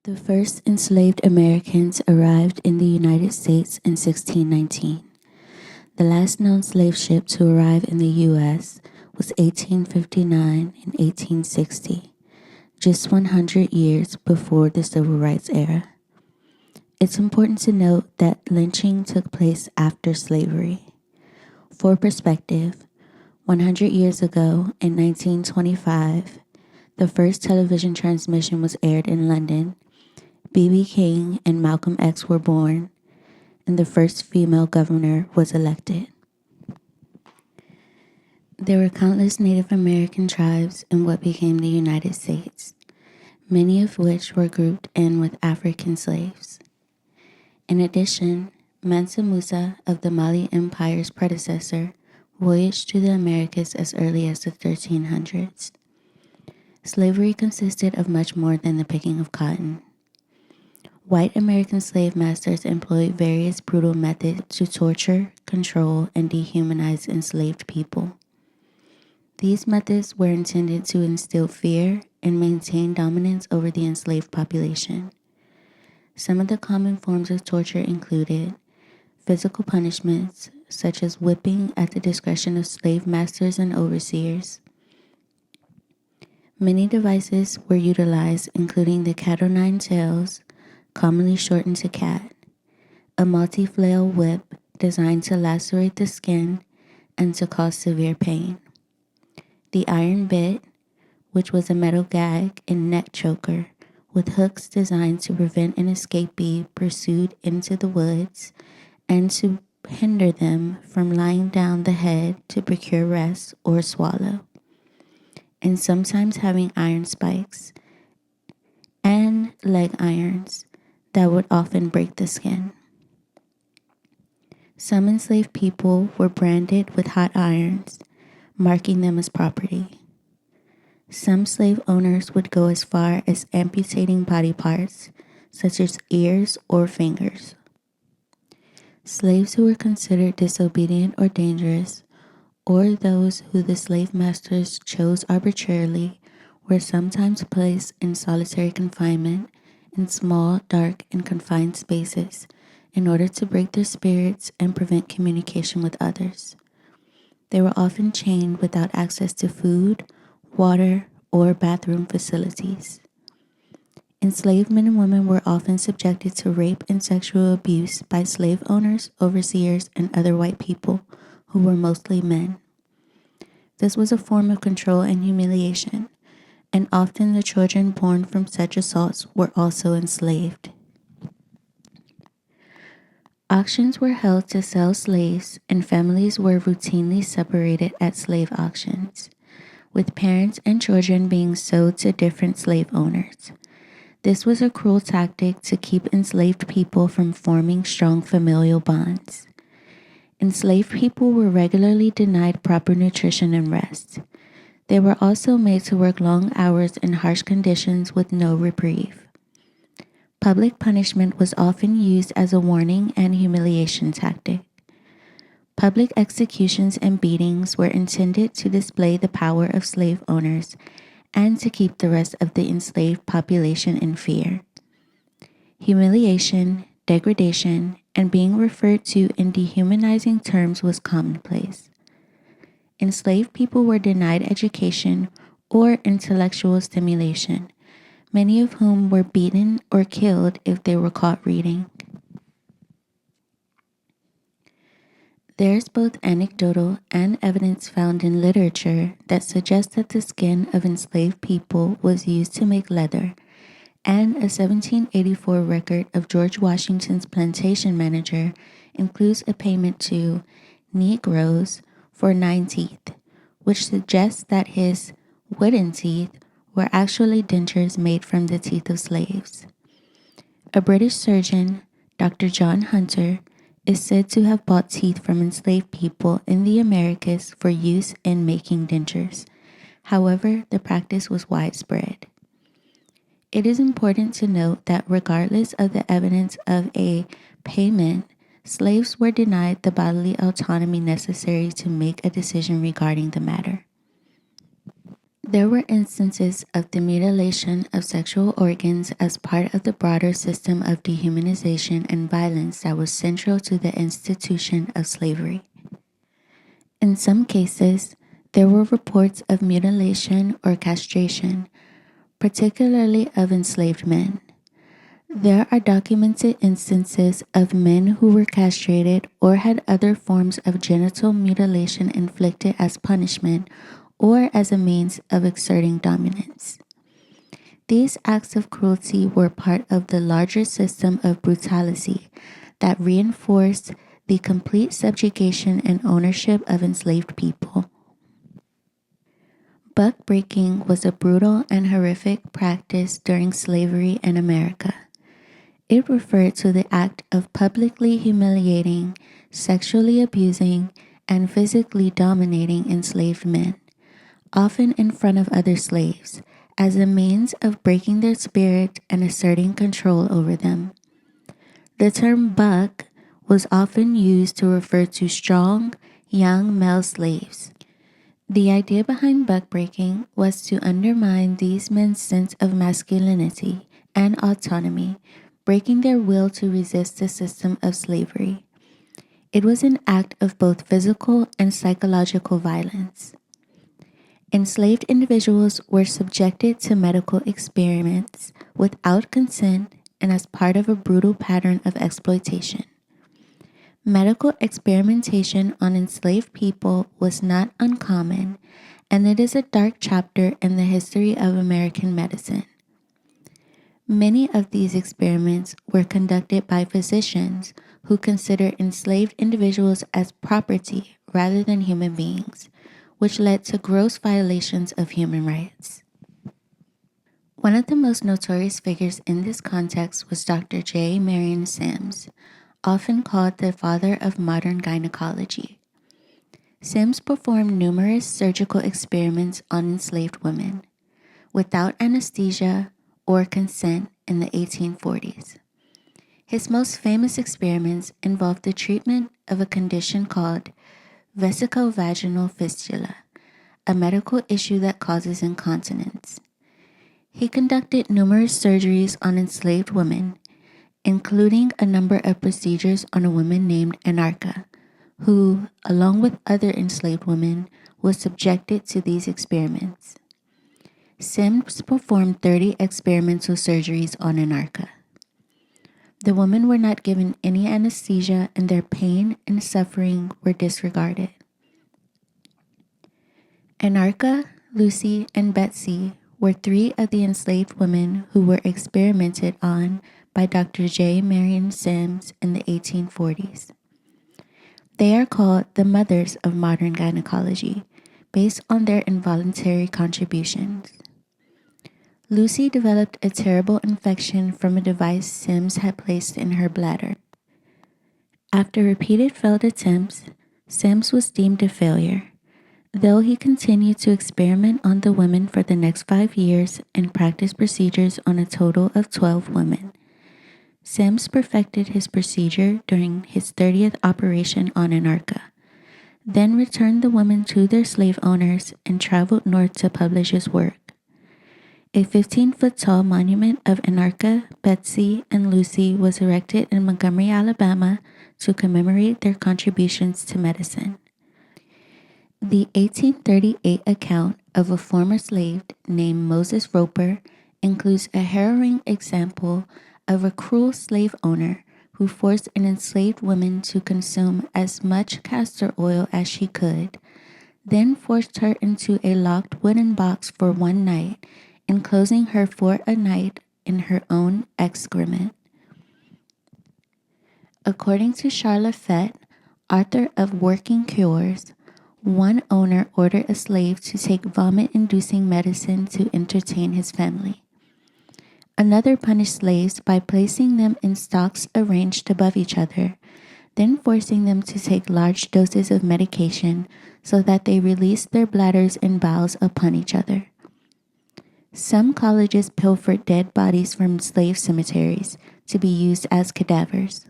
The first enslaved Americans arrived in the United States in 1619. The last known slave ship to arrive in the U.S. was 1859 and 1860, just 100 years before the Civil Rights era. It's important to note that lynching took place after slavery. For perspective, 100 years ago in 1925, the first television transmission was aired in London. B.B. King and Malcolm X were born, and the first female governor was elected. There were countless Native American tribes in what became the United States, many of which were grouped in with African slaves. In addition, Mansa Musa of the Mali Empire's predecessor voyaged to the Americas as early as the 1300s. Slavery consisted of much more than the picking of cotton. White American slave masters employed various brutal methods to torture, control, and dehumanize enslaved people. These methods were intended to instill fear and maintain dominance over the enslaved population. Some of the common forms of torture included physical punishments, such as whipping at the discretion of slave masters and overseers. Many devices were utilized, including the cat o' nine tails, commonly shortened to cat, a multi-flail whip designed to lacerate the skin and to cause severe pain, the iron bit, which was a metal gag and neck choker with hooks designed to prevent an escapee pursued into the woods and to hinder them from lying down the head to procure rest or swallow, and sometimes having iron spikes and leg irons that would often break the skin. Some enslaved people were branded with hot irons, marking them as property. Some slave owners would go as far as amputating body parts, such as ears or fingers. Slaves who were considered disobedient or dangerous, or those who the slave masters chose arbitrarily, were sometimes placed in solitary confinement in small, dark, and confined spaces in order to break their spirits and prevent communication with others. They were often chained without access to food, water, or bathroom facilities. Enslaved men and women were often subjected to rape and sexual abuse by slave owners, overseers, and other white people who were mostly men. This was a form of control and humiliation, and often the children born from such assaults were also enslaved. Auctions were held to sell slaves, and families were routinely separated at slave auctions, with parents and children being sold to different slave owners. This was a cruel tactic to keep enslaved people from forming strong familial bonds. Enslaved people were regularly denied proper nutrition and rest. They were also made to work long hours in harsh conditions with no reprieve. Public punishment was often used as a warning and humiliation tactic. Public executions and beatings were intended to display the power of slave owners and to keep the rest of the enslaved population in fear. Humiliation, degradation, and being referred to in dehumanizing terms was commonplace. Enslaved people were denied education or intellectual stimulation, many of whom were beaten or killed if they were caught reading. There is both anecdotal and evidence found in literature that suggests that the skin of enslaved people was used to make leather, and a 1784 record of George Washington's plantation manager includes a payment to Negroes for 9 teeth, which suggests that his wooden teeth were actually dentures made from the teeth of slaves. A British surgeon, Dr. John Hunter, is said to have bought teeth from enslaved people in the Americas for use in making dentures. However, the practice was widespread. It is important to note that regardless of the evidence of a payment, slaves were denied the bodily autonomy necessary to make a decision regarding the matter. There were instances of the mutilation of sexual organs as part of the broader system of dehumanization and violence that was central to the institution of slavery. In some cases, there were reports of mutilation or castration, particularly of enslaved men. There are documented instances of men who were castrated or had other forms of genital mutilation inflicted as punishment or as a means of exerting dominance. These acts of cruelty were part of the larger system of brutality that reinforced the complete subjugation and ownership of enslaved people. Buck breaking was a brutal and horrific practice during slavery in America. It referred to the act of publicly humiliating, sexually abusing, and physically dominating enslaved men, often in front of other slaves, as a means of breaking their spirit and asserting control over them. The term buck was often used to refer to strong, young male slaves. The idea behind buck breaking was to undermine these men's sense of masculinity and autonomy, breaking their will to resist the system of slavery. It was an act of both physical and psychological violence. Enslaved individuals were subjected to medical experiments without consent and as part of a brutal pattern of exploitation. Medical experimentation on enslaved people was not uncommon, and it is a dark chapter in the history of American medicine. Many of these experiments were conducted by physicians who considered enslaved individuals as property rather than human beings, which led to gross violations of human rights. One of the most notorious figures in this context was Dr. J. Marion Sims, often called the father of modern gynecology. Sims performed numerous surgical experiments on enslaved women without anesthesia or consent in the 1840s. His most famous experiments involved the treatment of a condition called vesicovaginal fistula, a medical issue that causes incontinence. He conducted numerous surgeries on enslaved women, including a number of procedures on a woman named Anarcha, who, along with other enslaved women, was subjected to these experiments. Sims performed 30 experimental surgeries on Anarcha. The women were not given any anesthesia and their pain and suffering were disregarded. Anarcha, Lucy, and Betsy were three of the enslaved women who were experimented on by Dr. J. Marion Sims in the 1840s. They are called the mothers of modern gynecology, based on their involuntary contributions. Lucy developed a terrible infection from a device Sims had placed in her bladder. After repeated failed attempts, Sims was deemed a failure, though he continued to experiment on the women for the next 5 years and practice procedures on a total of 12 women. Sims perfected his procedure during his 30th operation on Anarcha, then returned the women to their slave owners and traveled north to publish his work. A 15-foot-tall monument of Anarcha, Betsy, and Lucy was erected in Montgomery, Alabama to commemorate their contributions to medicine. The 1838 account of a former slave named Moses Roper includes a harrowing example of a cruel slave owner who forced an enslaved woman to consume as much castor oil as she could, then forced her into a locked wooden box for one night, enclosing her for a night in her own excrement. According to Charlotte Fett, author of Working Cures, one owner ordered a slave to take vomit-inducing medicine to entertain his family. Another punished slaves by placing them in stocks arranged above each other, then forcing them to take large doses of medication so that they released their bladders and bowels upon each other. Some colleges pilfered dead bodies from slave cemeteries to be used as cadavers.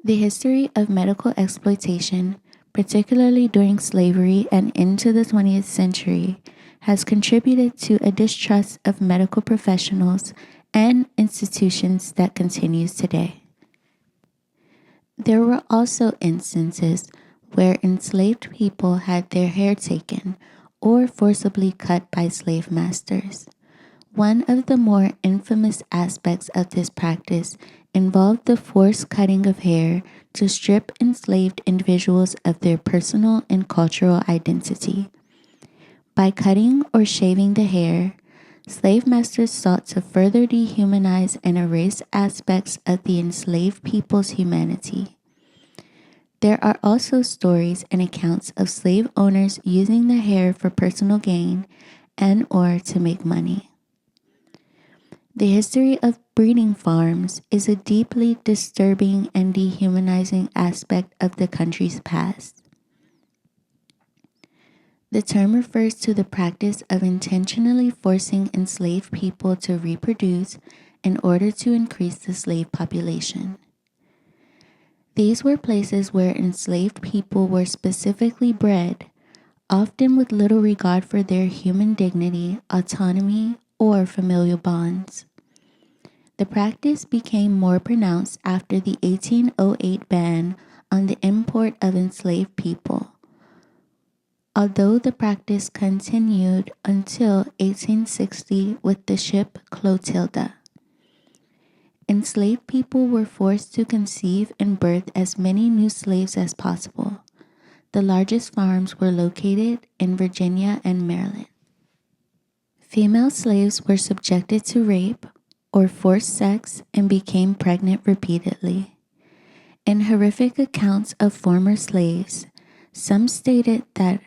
The history of medical exploitation particularly during slavery and into the 20th century, has contributed to a distrust of medical professionals and institutions that continues today. There were also instances where enslaved people had their hair taken or forcibly cut by slave masters. One of the more infamous aspects of this practice involved the forced cutting of hair to strip enslaved individuals of their personal and cultural identity. By cutting or shaving the hair, slave masters sought to further dehumanize and erase aspects of the enslaved people's humanity. There are also stories and accounts of slave owners using the hair for personal gain and or to make money. The history of breeding farms is a deeply disturbing and dehumanizing aspect of the country's past. The term refers to the practice of intentionally forcing enslaved people to reproduce in order to increase the slave population. These were places where enslaved people were specifically bred, often with little regard for their human dignity, autonomy, or familial bonds. The practice became more pronounced after the 1808 ban on the import of enslaved people, although the practice continued until 1860 with the ship Clotilda. Enslaved people were forced to conceive and birth as many new slaves as possible. The largest farms were located in Virginia and Maryland. Female slaves were subjected to rape or forced sex and became pregnant repeatedly. In horrific accounts of former slaves, some stated that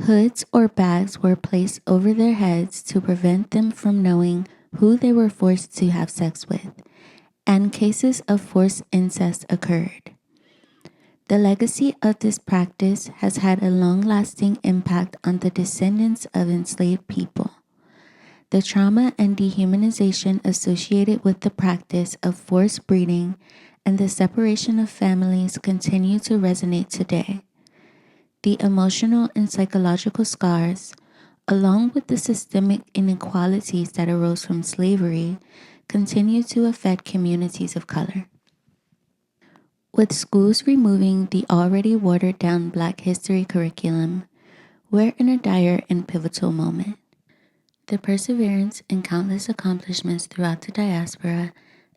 hoods or bags were placed over their heads to prevent them from knowing who they were forced to have sex with, and cases of forced incest occurred. The legacy of this practice has had a long-lasting impact on the descendants of enslaved people. The trauma and dehumanization associated with the practice of forced breeding and the separation of families continue to resonate today. The emotional and psychological scars, along with the systemic inequalities that arose from slavery, continue to affect communities of color. With schools removing the already watered-down Black history curriculum, we're in a dire and pivotal moment. The perseverance and countless accomplishments throughout the diaspora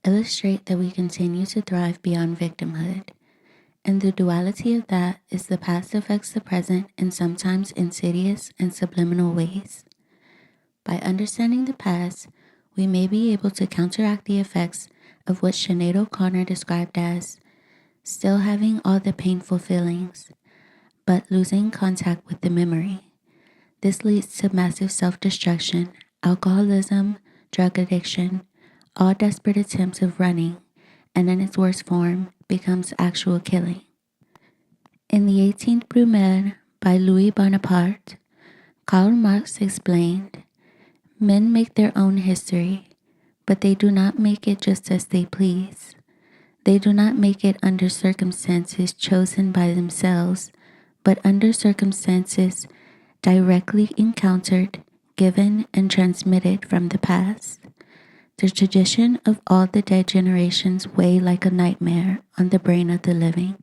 illustrate that we continue to thrive beyond victimhood, and the duality of that is the past affects the present in sometimes insidious and subliminal ways. By understanding the past, we may be able to counteract the effects of what Sinead O'Connor described as still having all the painful feelings, but losing contact with the memory. This leads to massive self-destruction, alcoholism, drug addiction, all desperate attempts of running, and in its worst form, becomes actual killing. In the 18th Brumaire by Louis Bonaparte, Karl Marx explained, "Men make their own history, but they do not make it just as they please. They do not make it under circumstances chosen by themselves, but under circumstances directly encountered, given, and transmitted from the past. The tradition of all the dead generations weigh like a nightmare on the brain of the living."